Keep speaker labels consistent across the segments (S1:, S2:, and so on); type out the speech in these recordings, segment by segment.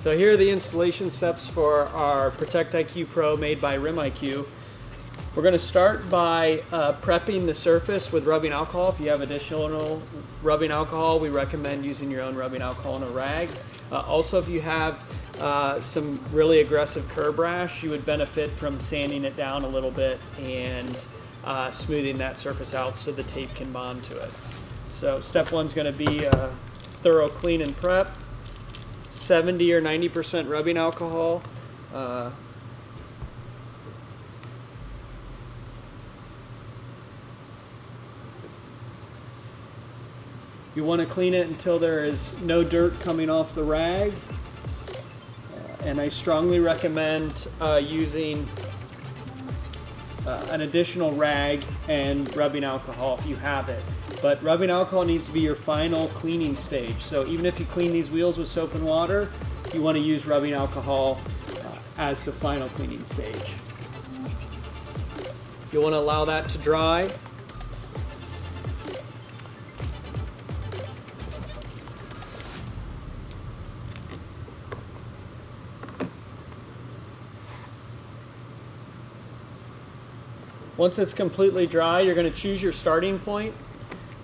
S1: So here are the installation steps for our PROTECTiQ Pro made by RIMiQ. We're going to start by prepping the surface with rubbing alcohol. If you have additional rubbing alcohol, we recommend using your own rubbing alcohol in a rag. Also, if you have some really aggressive curb rash, you would benefit from sanding it down a little bit and smoothing that surface out so the tape can bond to it. So step one is going to be a thorough clean and prep. 70 or 90% rubbing alcohol. You want to clean it until there is no dirt coming off the rag. And I strongly recommend using an additional rag and rubbing alcohol if you have it. But rubbing alcohol needs to be your final cleaning stage. So even if you clean these wheels with soap and water, you want to use rubbing alcohol as the final cleaning stage. You want to allow that to dry. Once it's completely dry, you're going to choose your starting point.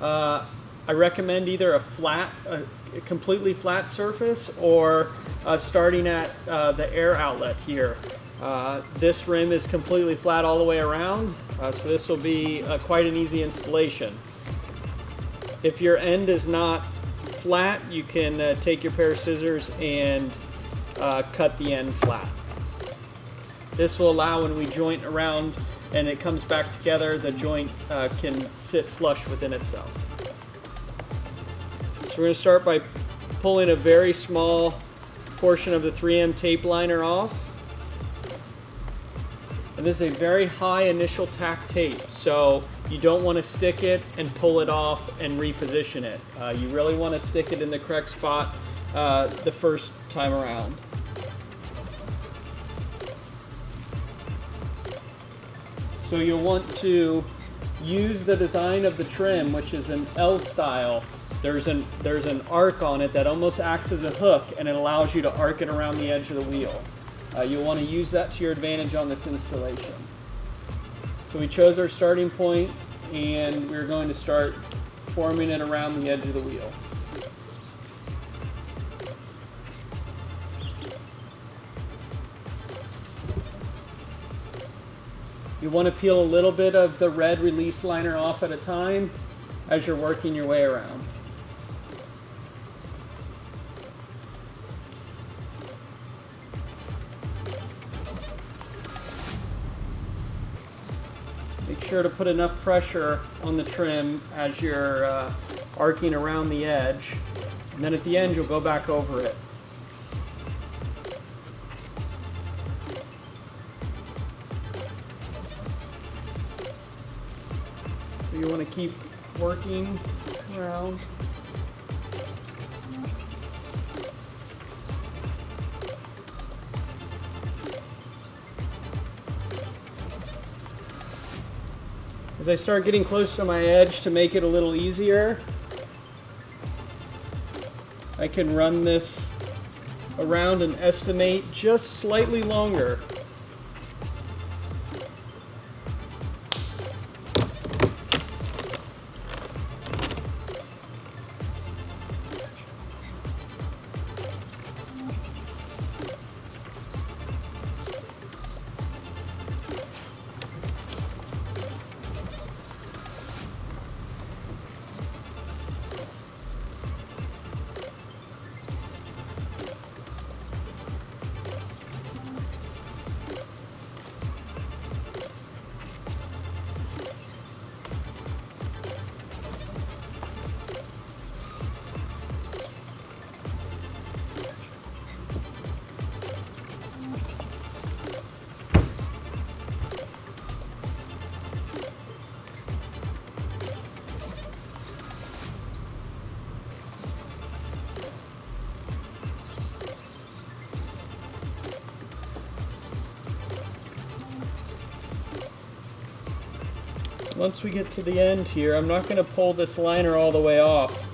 S1: I recommend either a completely flat surface or starting at the air outlet here. This rim is completely flat all the way around, so this will be quite an easy installation. If your end is not flat, you can take your pair of scissors and cut the end flat. This will allow when we joint around and it comes back together, the joint can sit flush within itself. So we're going to start by pulling a very small portion of the 3M tape liner off. And this is a very high initial tack tape, so you don't want to stick it and pull it off and reposition it. You really want to stick it in the correct spot the first time around. So you'll want to use the design of the trim, which is an L style. There's an arc on it that almost acts as a hook, and it allows you to arc it around the edge of the wheel. You'll want to use that to your advantage on this installation. So we chose our starting point, and we're going to start forming it around the edge of the wheel. You want to peel a little bit of the red release liner off at a time as you're working your way around. Make sure to put enough pressure on the trim as you're arcing around the edge, and then at the end you'll go back over it. You want to keep working around. As I start getting close to my edge, to make it a little easier, I can run this around and estimate just slightly longer. Once we get to the end here, I'm not going to pull this liner all the way off.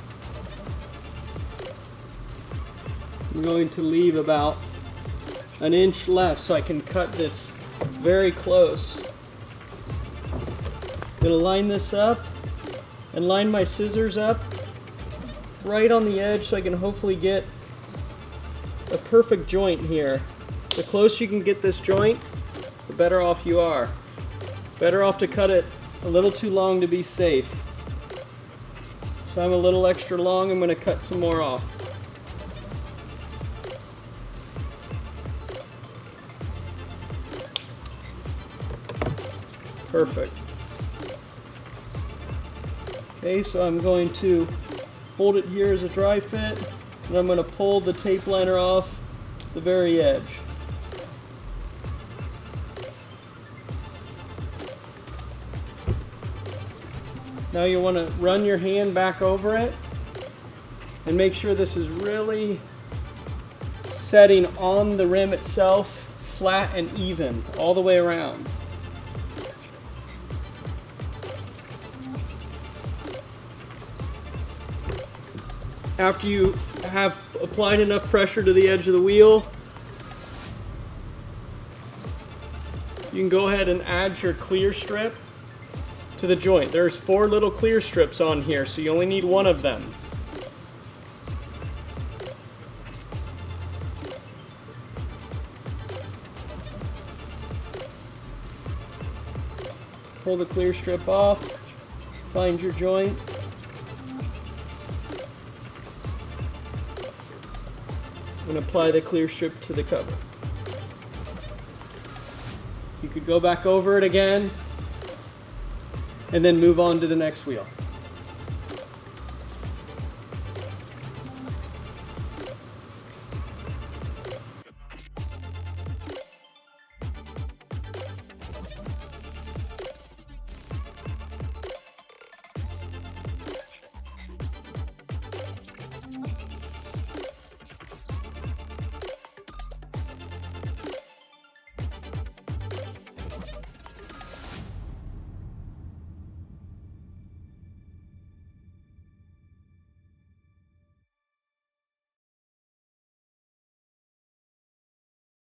S1: I'm going to leave about an inch left so I can cut this very close. I'm going to line this up and line my scissors up right on the edge so I can hopefully get a perfect joint here. The closer you can get this joint, the better off you are. Better off to cut it a little too long to be safe. So I'm a little extra long, I'm going to cut some more off. Perfect. Okay, so I'm going to hold it here as a dry fit, and I'm going to pull the tape liner off the very edge. Now you want to run your hand back over it and make sure this is really setting on the rim itself, flat and even all the way around. After you have applied enough pressure to the edge of the wheel, you can go ahead and add your clear strip to the joint. There's 4 little clear strips on here, so you only need 1 of them. Pull the clear strip off, find your joint. And apply the clear strip to the cover. You could go back over it again and then move on to the next wheel.